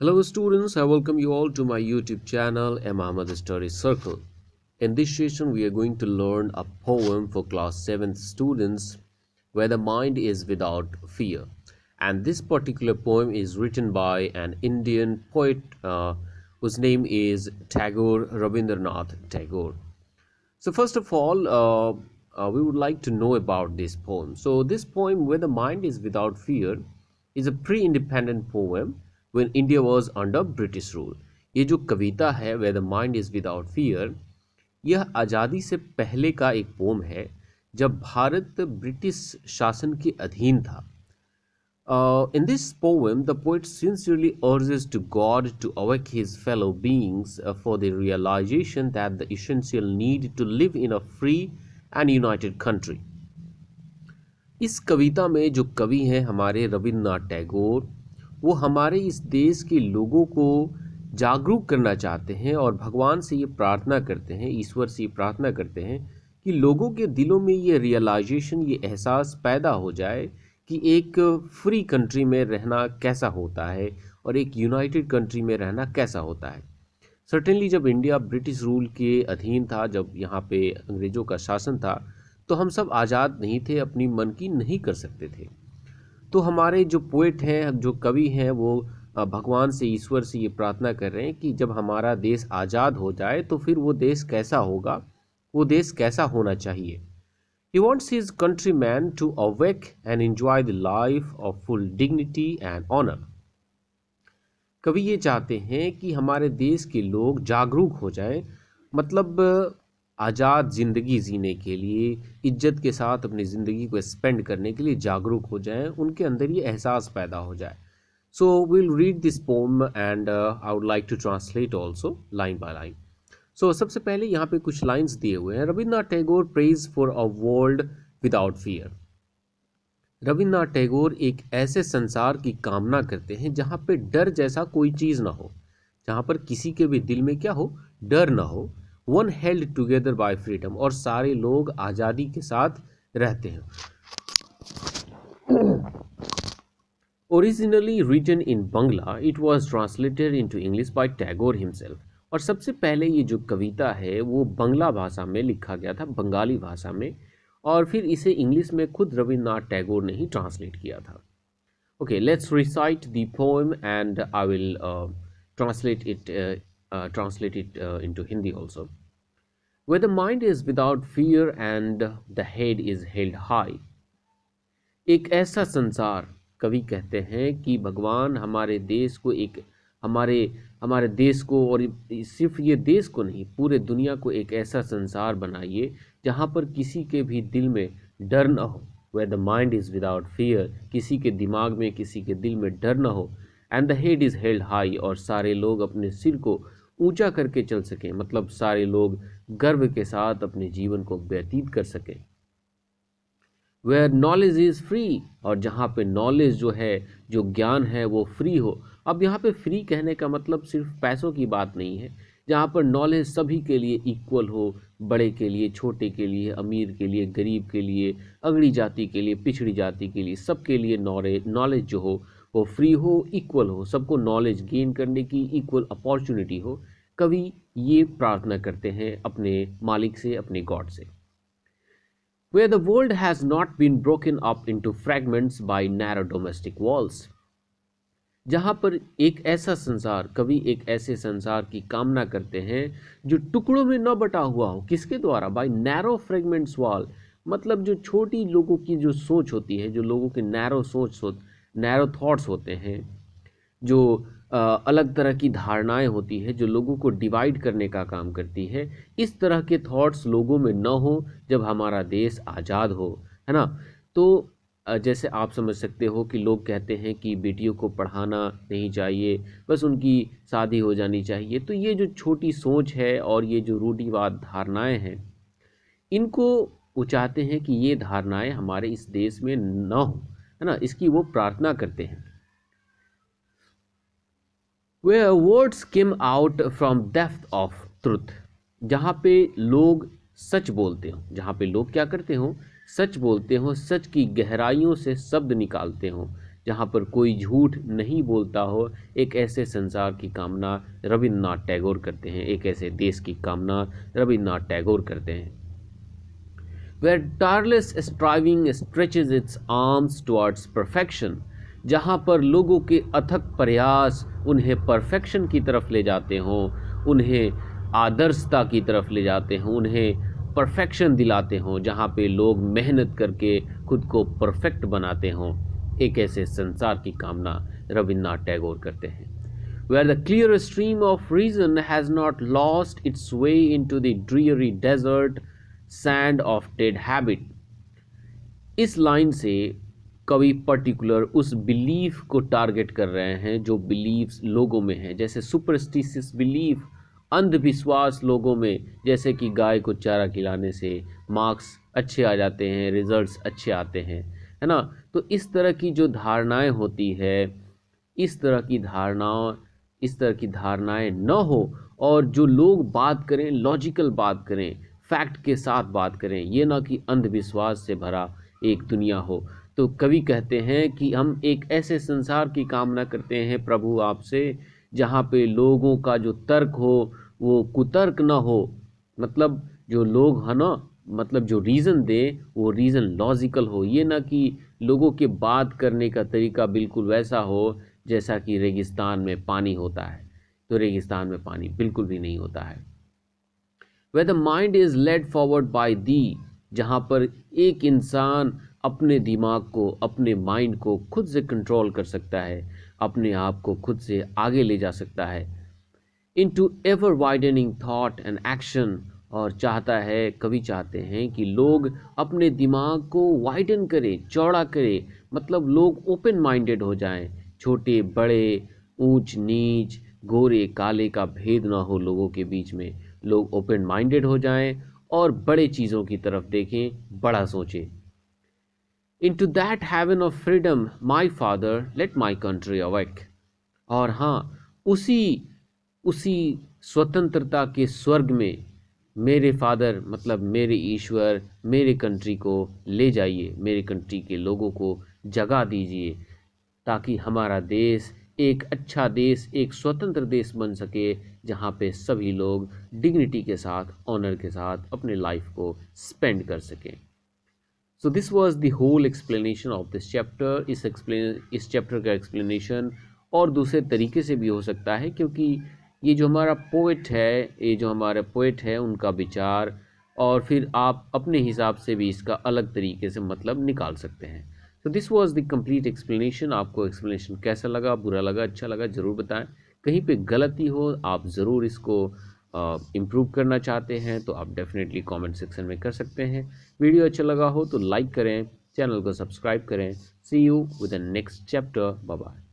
Hello students, I welcome you all to my YouTube channel Ahmad Story Circle. In this session we are going to learn a poem for class 7th students where the mind is without fear. And this particular poem is written by an Indian poet whose name is Tagore Rabindranath Tagore. So first of all, we would like to know about this poem. So this poem, Where the Mind is Without Fear, is a pre-independent poem when India was under British rule. ये जो कविता है Where the Mind is Without Fear, यह आज़ादी से पहले का एक pome है जब भारत ब्रिटिश शासन के अधीन था. In this poem, the poet sincerely urges to God to awake his fellow beings for the realization that the essential need to live in a free and united country. इस कविता में जो कवि हैं हमारे रविन्द्रनाथ टैगोर, वो हमारे इस देश के लोगों को जागरूक करना चाहते हैं और भगवान से ये प्रार्थना करते हैं, ईश्वर से ये प्रार्थना करते हैं कि लोगों के दिलों में ये रियलाइजेशन, ये एहसास पैदा हो जाए कि एक फ्री कंट्री में रहना कैसा होता है और एक यूनाइटेड कंट्री में रहना कैसा होता है. सर्टेनली जब इंडिया ब्रिटिश रूल के अधीन था, जब यहाँ पे अंग्रेज़ों का शासन था, तो हम सब आज़ाद नहीं थे, अपनी मन की नहीं कर सकते थे. तो हमारे जो पोएट हैं, जो कवि हैं, वो भगवान से, ईश्वर से ये प्रार्थना कर रहे हैं कि जब हमारा देश आज़ाद हो जाए तो फिर वो देश कैसा होगा, वो देश कैसा होना चाहिए. He wants his countrymen to awake and enjoy the life of full dignity and honor. कवि ये चाहते हैं कि हमारे देश के लोग जागरूक हो जाएं, मतलब आज़ाद ज़िंदगी जीने के लिए, इज्जत के साथ अपनी ज़िंदगी को स्पेंड करने के लिए जागरूक हो जाएं, उनके अंदर ये एहसास पैदा हो जाए. So we'll read this poem and I would like to translate also line by line. सो सबसे पहले यहाँ पे कुछ लाइंस दिए हुए हैं. Rabindranath Tagore praise for a world without fear. Rabindranath Tagore एक ऐसे संसार की कामना करते हैं जहाँ पे डर जैसा कोई चीज़ ना हो, जहाँ पर किसी के भी दिल में क्या हो, डर ना हो. One held together by freedom, और सारे लोग आज़ादी के साथ रहते हैं. Originally written in Bangla, it was translated into English by Tagore himself. और सबसे पहले ये जो कविता है वो बंगला भाषा में लिखा गया था, बंगाली भाषा में, और फिर इसे इंग्लिश में खुद रविन्द्रनाथ टैगोर ने ही ट्रांसलेट किया था. Okay, let's recite the poem and I will translate it into Hindi also. Where the mind is without fear and the head is held high. एक ऐसा संसार, कवि कहते हैं कि भगवान हमारे देश को हमारे देश को, और सिर्फ ये देश को नहीं, पूरे दुनिया को एक ऐसा संसार बनाइए जहाँ पर किसी के भी दिल में डर ना हो. Where the mind is without fear, किसी के दिमाग में, किसी के दिल में डर ना हो. And the head is held high, और सारे लोग अपने सिर को ऊंचा करके चल सकें, मतलब सारे लोग गर्व के साथ अपने जीवन को व्यतीत कर सकें. Where knowledge is free, और जहाँ पे नॉलेज जो है, जो ज्ञान है, वो फ्री हो. अब यहाँ पे फ्री कहने का मतलब सिर्फ पैसों की बात नहीं है, जहाँ पर नॉलेज सभी के लिए इक्वल हो, बड़े के लिए, छोटे के लिए, अमीर के लिए, गरीब के लिए, अगड़ी जाति के लिए, पिछड़ी जाति के लिए, सबके लिए नॉलेज जो हो वो फ्री हो, इक्वल हो, सबको नॉलेज गेन करने की इक्वल अपॉर्चुनिटी हो. कवि ये प्रार्थना करते हैं अपने मालिक से, अपने गॉड से. Where the world has not been broken up into fragments by narrow domestic walls. जहाँ पर एक ऐसा संसार, कवि एक ऐसे संसार की कामना करते हैं जो टुकड़ों में न बटा हुआ हो. किसके द्वारा? बाय नैरो फ्रेगमेंट्स वॉल, मतलब जो छोटी लोगों की जो सोच होती है, जो लोगों के नैरो थॉट्स होते हैं, जो अलग तरह की धारणाएं होती है, जो लोगों को डिवाइड करने का काम करती है, इस तरह के थॉट्स लोगों में न हो जब हमारा देश आज़ाद हो, है ना. तो जैसे आप समझ सकते हो कि लोग कहते हैं कि बेटियों को पढ़ाना नहीं चाहिए, बस उनकी शादी हो जानी चाहिए. तो ये जो छोटी सोच है और ये जो रूढ़िवाद धारणाएं हैं, इनको वो चाहते हैं कि ये धारणाएं हमारे इस देश में न हो, है ना. इसकी वो प्रार्थना करते हैं. Where words came out from depth of truth, जहाँ पे लोग सच बोलते हो, जहाँ पे लोग क्या करते हो, सच बोलते हो, सच की गहराइयों से शब्द निकालते हो, जहाँ पर कोई झूठ नहीं बोलता हो, एक ऐसे संसार की कामना रविन्द्रनाथ टैगोर करते हैं, एक ऐसे देश की कामना रविन्द्रनाथ टैगोर करते हैं। Where tireless striving stretches its arms towards perfection, जहाँ पर लोगों के अथक प्रयास उन्हें परफेक्शन की तरफ ले जाते हों, उन्हें आदर्शता की तरफ ले जाते हों, उन्हें परफेक्शन दिलाते हों, जहाँ पे लोग मेहनत करके खुद को परफेक्ट बनाते हों, एक ऐसे संसार की कामना रविन्द्रनाथ टैगोर करते हैं। Where the clear stream of reason has not lost its way into the dreary desert sand of dead habit। इस लाइन से कवि पर्टिकुलर उस बिलीफ को टारगेट कर रहे हैं जो बिलीव्स लोगों में है, जैसे सुपरस्टिशियस बिलीफ, अंधविश्वास लोगों में, जैसे कि गाय को चारा खिलाने से मार्क्स अच्छे आ जाते हैं, रिजल्ट्स अच्छे आते हैं, है ना। तो इस तरह की जो धारणाएं होती है, इस तरह की धारणाएं न हो, और जो लोग बात करें लॉजिकल बात करें, फैक्ट के साथ बात करें, ये ना कि अंधविश्वास से भरा एक दुनिया हो। तो कवि कहते हैं कि हम एक ऐसे संसार की कामना करते हैं प्रभु आपसे, जहाँ पे लोगों का जो तर्क हो वो कुतर्क ना हो, मतलब जो लोग है ना, मतलब जो रीज़न दे वो रीज़न लॉजिकल हो, ये ना कि लोगों के बात करने का तरीका बिल्कुल वैसा हो जैसा कि रेगिस्तान में पानी होता है। तो रेगिस्तान में पानी बिल्कुल भी नहीं होता है। Where the mind is led forward by thee, जहाँ पर एक इंसान अपने दिमाग को, अपने माइंड को खुद से कंट्रोल कर सकता है, अपने आप को खुद से आगे ले जा सकता है, into ever widening thought and action, और चाहता है, कवि चाहते हैं कि लोग अपने दिमाग को वाइडन करें, चौड़ा करें, मतलब लोग ओपन माइंडेड हो जाएं, छोटे बड़े, ऊंच नीच, गोरे काले का भेद ना हो लोगों के बीच में, लोग ओपन माइंडेड हो जाएं और बड़े चीज़ों की तरफ देखें, बड़ा सोचें। Into that heaven of freedom, my father, let my country awake। और हाँ, उसी स्वतंत्रता के स्वर्ग में मेरे फादर, मतलब मेरे ईश्वर, मेरे कंट्री को ले जाइए, मेरे कंट्री के लोगों को जगा दीजिए, ताकि हमारा देश एक अच्छा देश, एक स्वतंत्र देश बन सके, जहाँ पे सभी लोग डिग्निटी के साथ, ऑनर के साथ अपने लाइफ को स्पेंड कर सकें। So this was the whole explanation of this chapter. इस चैप्टर का एक्सप्लेनेशन और दूसरे तरीके से भी हो सकता है, क्योंकि ये जो हमारा पोएट है उनका विचार, और फिर आप अपने हिसाब से भी इसका अलग तरीके से मतलब निकाल सकते हैं। तो this was the complete explanation. आपको एक्सप्लेनेशन कैसा लगा, बुरा लगा, अच्छा लगा, ज़रूर बताएं। कहीं पे गलती हो, आप ज़रूर इसको इम्प्रूव करना चाहते हैं तो आप डेफिनेटली कमेंट सेक्शन में कर सकते हैं। वीडियो अच्छा लगा हो तो लाइक करें, चैनल को सब्सक्राइब करें। See you with the next chapter. Bye bye.